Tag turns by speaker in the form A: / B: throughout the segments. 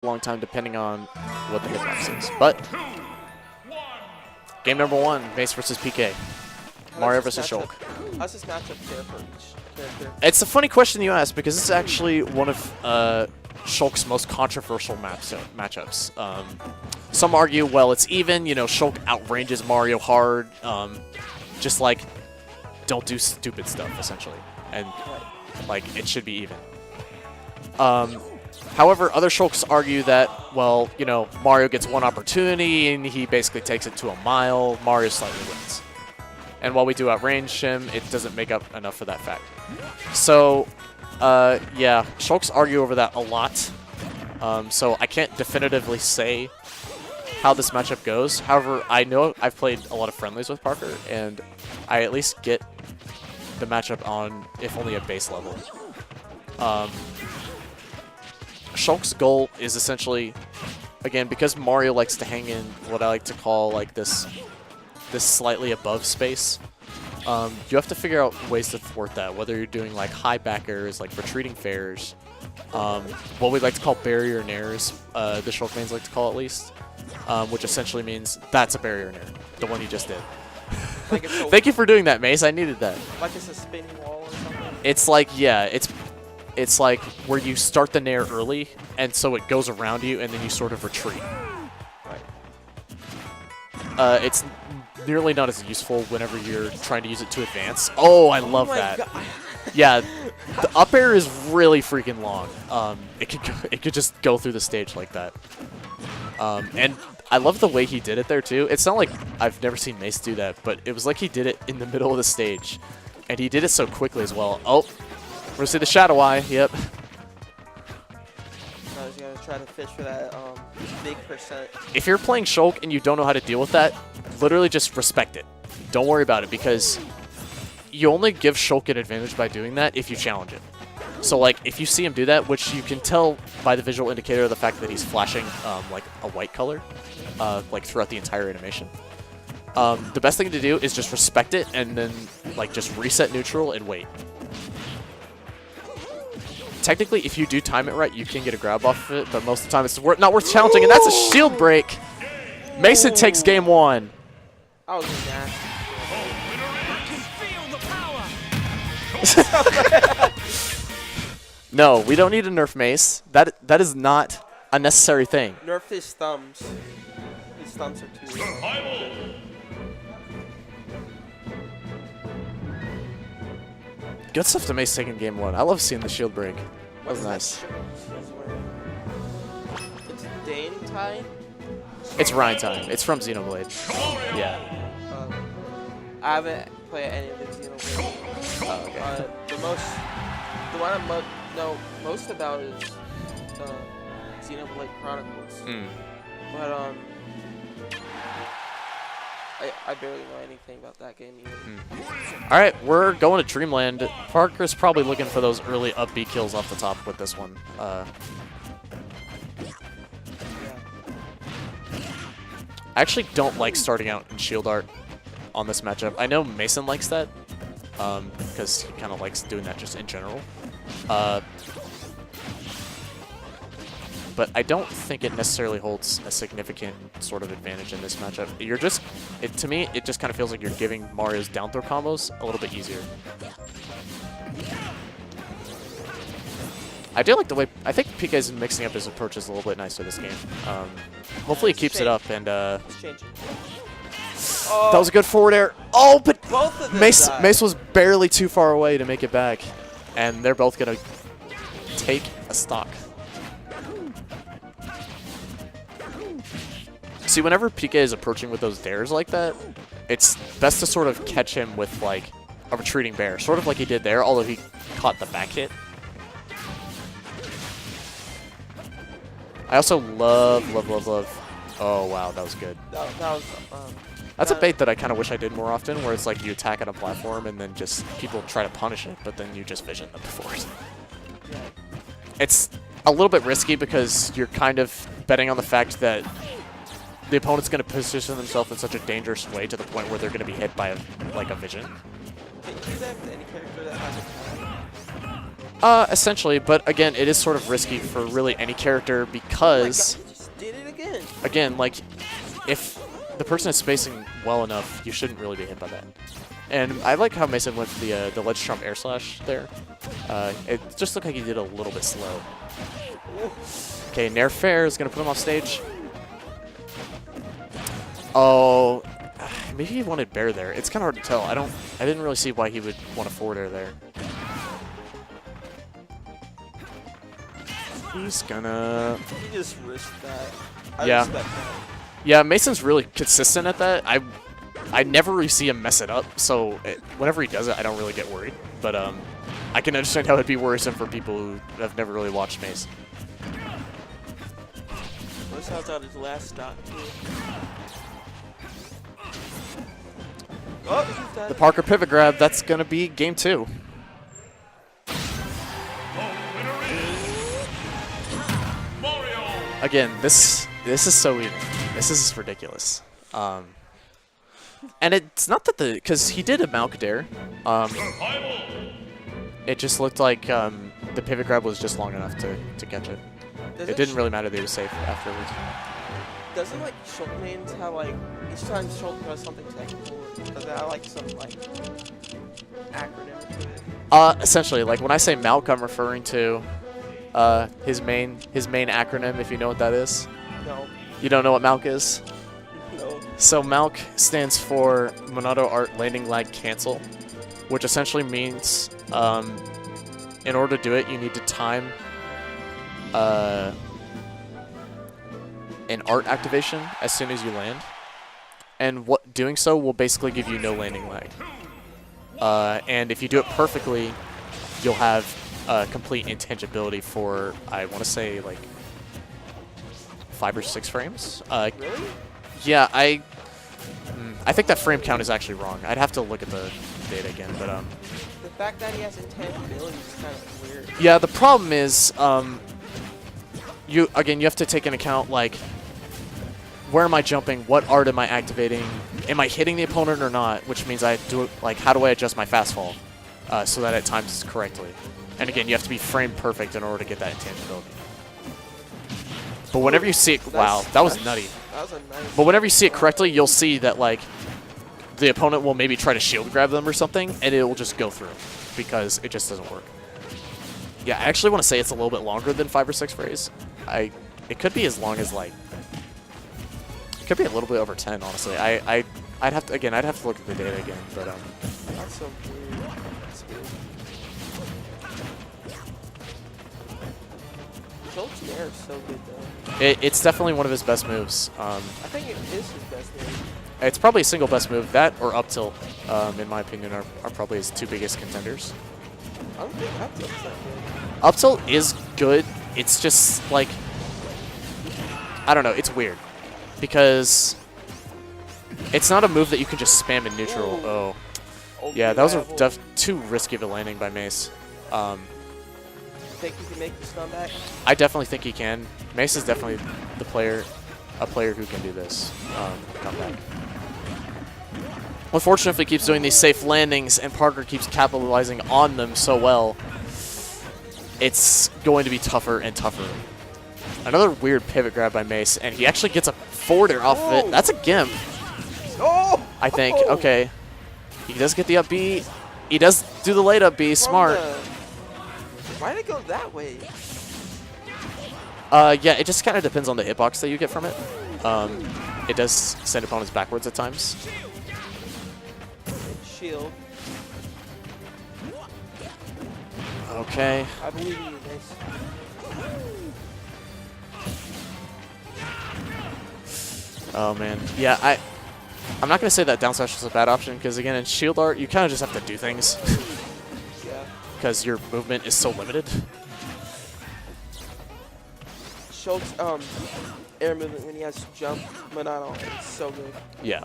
A: long time depending on what the hitbox is. But game number 1, Mace versus PK. Mario versus Shulk.
B: How's this matchup fair for each character?
A: It's a funny question you ask because this is actually one of Shulk's most controversial matchups. Some argue, well, it's even. You know, Shulk outranges Mario hard. Just like, don't do stupid stuff, essentially. And, like, it should be even. However, other Shulks argue that, well, you know, Mario gets one opportunity and he basically takes it to a mile. Mario slightly wins. And while we do outrange him, it doesn't make up enough for that fact. So, yeah, Shulks argue over that a lot. So I can't definitively say how this matchup goes. However, I know I've played a lot of friendlies with Parker, and I at least get the matchup on, if only a base level. Shulk's goal is essentially, again, because Mario likes to hang in what I like to call like this slightly above space, you have to figure out ways to thwart that, whether you're doing like high backers, like retreating fairs, what we like to call barrier nairs, the Shulk mains like to call at least, which essentially means that's a barrier nair, the one you just did.
B: Like
A: Thank you for doing that, Mace. I needed that.
B: Like it's a spinning wall or something?
A: It's like, yeah, it's like where you start the nair early, and so it goes around you, and then you sort of retreat.
B: Right.
A: It's nearly not as useful whenever you're trying to use it to advance. Oh, I love that.
B: God.
A: Yeah, the up air is really freaking long. It could just go through the stage like that. And I love the way he did it there too. It's not like I've never seen Mace do that, but it was like he did it in the middle of the stage, and he did it so quickly as well. Oh, we're gonna see the Shadow Eye. Yep.
B: I was gonna try to fish for that big percent.
A: If you're playing Shulk and you don't know how to deal with that, literally just respect it. Don't worry about it, because you only give Shulk an advantage by doing that if you challenge it. So, like, if you see him do that, which you can tell by the visual indicator of the fact that he's flashing, like, a white color, like, throughout the entire animation, the best thing to do is just respect it and then, like, just reset neutral and wait. Technically, if you do time it right, you can get a grab off of it, but most of the time it's not worth challenging, and that's a shield break! Mason takes game 1.
B: I was nasty.
A: No, we don't need to nerf Mace. That is not a necessary thing.
B: Nerf his thumbs. His thumbs are too long.
A: Good stuff to Mace taking game 1. I love seeing the shield break. That was nice.
B: It's Dane time?
A: It's Rhine time. It's from Xenoblade. Yeah.
B: I haven't played any of the Xenoblade.
A: Oh, okay.
B: The one I know most about is Xenoblade Chronicles. But I barely know anything about that game either.
A: All right, we're going to Dreamland. Parker's probably looking for those early up B kills off the top with this one.
B: Yeah.
A: I actually don't like starting out in shield art on this matchup. I know Mason likes that because he kind of likes doing that just in general. But I don't think it necessarily holds a significant sort of advantage in this matchup. You're just, to me, it just kind of feels like you're giving Mario's down throw combos a little bit easier. I do like the way, I think PK's mixing up his approaches a little bit nicer this game. Hopefully he keeps it up, and that was a good forward air. Oh, but
B: Both of them
A: Mace was barely too far away to make it back, and they're both gonna take a stock. See, whenever PK is approaching with those dares like that, it's best to sort of catch him with, like, a retreating bear. Sort of like he did there, although he caught the back hit. I also love... Oh, wow, that was good. That's a bait that I kind of wish I did more often, where it's like you attack on a platform and then just people try to punish it, but then you just vision them before.
B: Yeah.
A: It's a little bit risky because you're kind of betting on the fact that the opponent's going to position themselves in such a dangerous way to the point where they're going to be hit by a vision.
B: Can you do that with any character that has a
A: Essentially, but again, it is sort of risky for really any character because,
B: Oh my God, he just did it again.
A: again, like, if the person is spacing well enough, you shouldn't really be hit by that. And I like how Mason went for the ledge trump air slash there. It just looked like he did a little bit slow. Okay, Nair Fair is going to put him off stage. Oh, maybe he wanted Bear there. It's kind of hard to tell. I didn't really see why he would want a forward air there. He's gonna...
B: He just risked that. I
A: Yeah.
B: respect that.
A: Yeah, Mason's really consistent at that. I never really see him mess it up, so whenever he does it, I don't really get worried. But I can understand how it'd be worrisome for people who have never really watched Mace.
B: This sounds out his last stock, too. Oh, he's done.
A: The Parker pivot grab, that's going to be game 2. Again, this is so even. This is ridiculous. And it's not that because he did a Malk Dare. It just looked like the pivot grab was just long enough to catch it. It didn't really matter that he was safe afterwards.
B: Doesn't like Shulk names have like each time Shulk does something technical? Does that like some like acronym to it?
A: Essentially, like when I say Malk, I'm referring to his main acronym. If you know what that is.
B: No.
A: You don't know what Malk is?
B: No.
A: So Malk stands for Monado Art Landing Lag Cancel, which essentially means in order to do it, you need to time an art activation as soon as you land, and what doing so will basically give you no landing lag. And if you do it perfectly, you'll have complete intangibility for, I want to say, like 5 or 6 frames.
B: Really?
A: Yeah, I think that frame count is actually wrong. I'd have to look at the data again, but
B: The fact that he has intangibility is kind of weird.
A: yeah, the problem is you have to take into account like where am I jumping, what art am I activating, am I hitting the opponent or not, which means I do like how do I adjust my fast fall so that it times correctly. And again, you have to be frame perfect in order to get that intangibility. But whenever you see it, wow, that was nutty.
B: That was a nice.
A: But whenever you see it correctly, you'll see that like the opponent will maybe try to shield grab them or something, and it will just go through because it just doesn't work. Yeah, I actually want to say it's a little bit longer than 5 or 6 frames. It could be as long as like it could be a little bit over 10, honestly. I'd have to look at the data again, but
B: That's so weird. That's weird. Shulk's air is so good though.
A: it's definitely one of his best moves.
B: I think it is his best move.
A: It's probably a single best move. That or up tilt, in my opinion, are probably his 2 biggest contenders.
B: I don't think up tilt's that good.
A: Up tilt is good. It's just like, I don't know. It's weird because it's not a move that you can just spam in neutral.
B: Ooh.
A: Oh, yeah, that was too risky of a landing by Mace.
B: Think you can make the stun back?
A: I definitely think he can. Mace is definitely a player who can do this comeback. Unfortunately, if he keeps doing these safe landings and Parker keeps capitalizing on them so well, it's going to be tougher and tougher. Another weird pivot grab by Mace, and he actually gets a forward air off of it. That's a gimp,
B: Oh!
A: I think. Okay. He does get the up B. He does do the late up B. Smart.
B: Why did it go that way?
A: Yeah, it just kind of depends on the hitbox that you get from it. It does send opponents backwards at times.
B: Shield.
A: Okay.
B: I believe in you, Mace.
A: Oh man. Yeah, I'm not gonna say that down smash is a bad option because again in shield art you kind of just have to do things
B: Yeah.
A: because your movement is so limited.
B: Shulk's air movement when he has jump Monado is so good.
A: Yeah.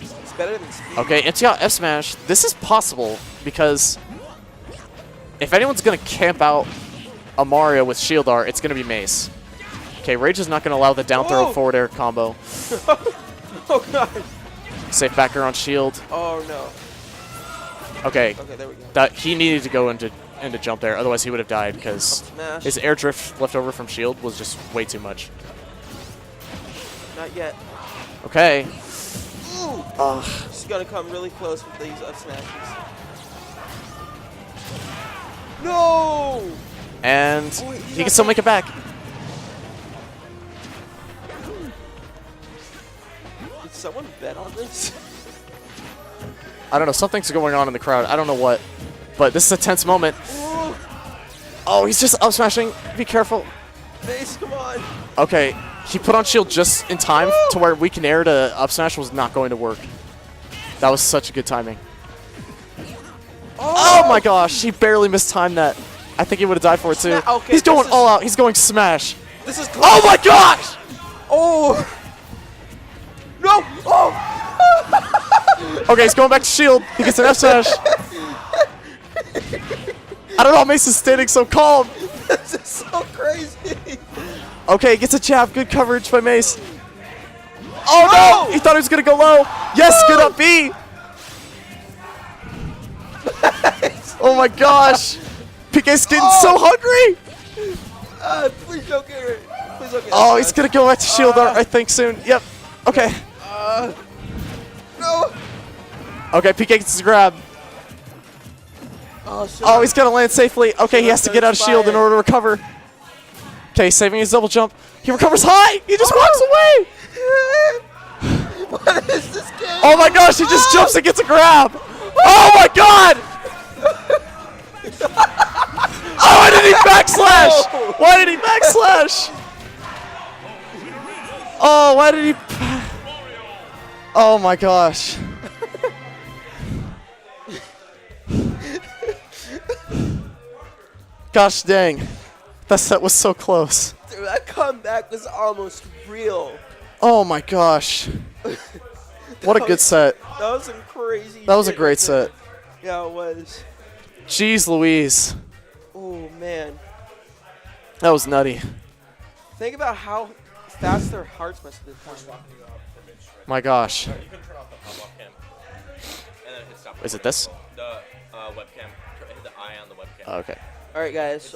B: It's better than speed.
A: Okay, it's F smash. This is possible because if anyone's gonna camp out a Mario with shield art, it's gonna be Mace. Okay, Rage is not gonna allow the down throw forward air combo.
B: Oh god.
A: Safe backer on shield.
B: Oh no.
A: Okay.
B: Okay, there we go.
A: That he needed to go into into jump there. Otherwise, he would have died because
B: Smash.
A: his air drift left over from shield was just way too much.
B: Not yet.
A: Okay.
B: Ooh. She's gonna come really close with these up smashes. No!
A: And
B: Oh,
A: he can still make it back.
B: Did someone bet on this?
A: I don't know. Something's going on in the crowd. I don't know what. But this is a tense moment.
B: Ooh.
A: Oh, he's just up smashing. Be careful.
B: Mace, come on.
A: Okay. He put on shield just in time to where weaken air to up smash was not going to work. That was such a good timing. Oh my gosh. He barely mistimed that. I think he would have died for it too.
B: Okay,
A: he's going all out. He's going smash.
B: This is close.
A: Oh my gosh!
B: Oh! No! Oh!
A: Okay, he's going back to shield. He gets an F smash. I don't know how Mace is standing so calm.
B: This is so crazy.
A: Okay, he gets a jab. Good coverage by Mace. Oh no! He thought he was going to go low. Yes, good up B. Oh my gosh. PK's getting so hungry.
B: Please don't get it. Please don't get it.
A: Oh, he's going to go back to shield, I think, soon. Yep. Okay.
B: No.
A: Okay, PK gets his grab. Oh, he's going to land safely. Okay, he has to get out of shield in order to recover. Okay, saving his double jump. He recovers high. He just walks away.
B: What is this game?
A: Oh my gosh, he just jumps and gets a grab. Oh my god. Oh, why did he backslash? Why did he backslash? Oh, why did he? Oh my gosh. Gosh dang. That set was so close.
B: Dude, that comeback was almost real.
A: Oh my gosh. What a good set.
B: That was some crazy
A: That was a
B: shit
A: great
B: right there.
A: set.
B: Yeah, it was.
A: Jeez Louise.
B: Oh, man.
A: That was nutty.
B: Think about how fast their hearts must have been pumping.
A: My gosh.
C: You can turn off the webcam. And then hit stop.
A: Is it this?
C: The webcam. Hit the eye on the webcam.
A: Okay.
B: All right, guys.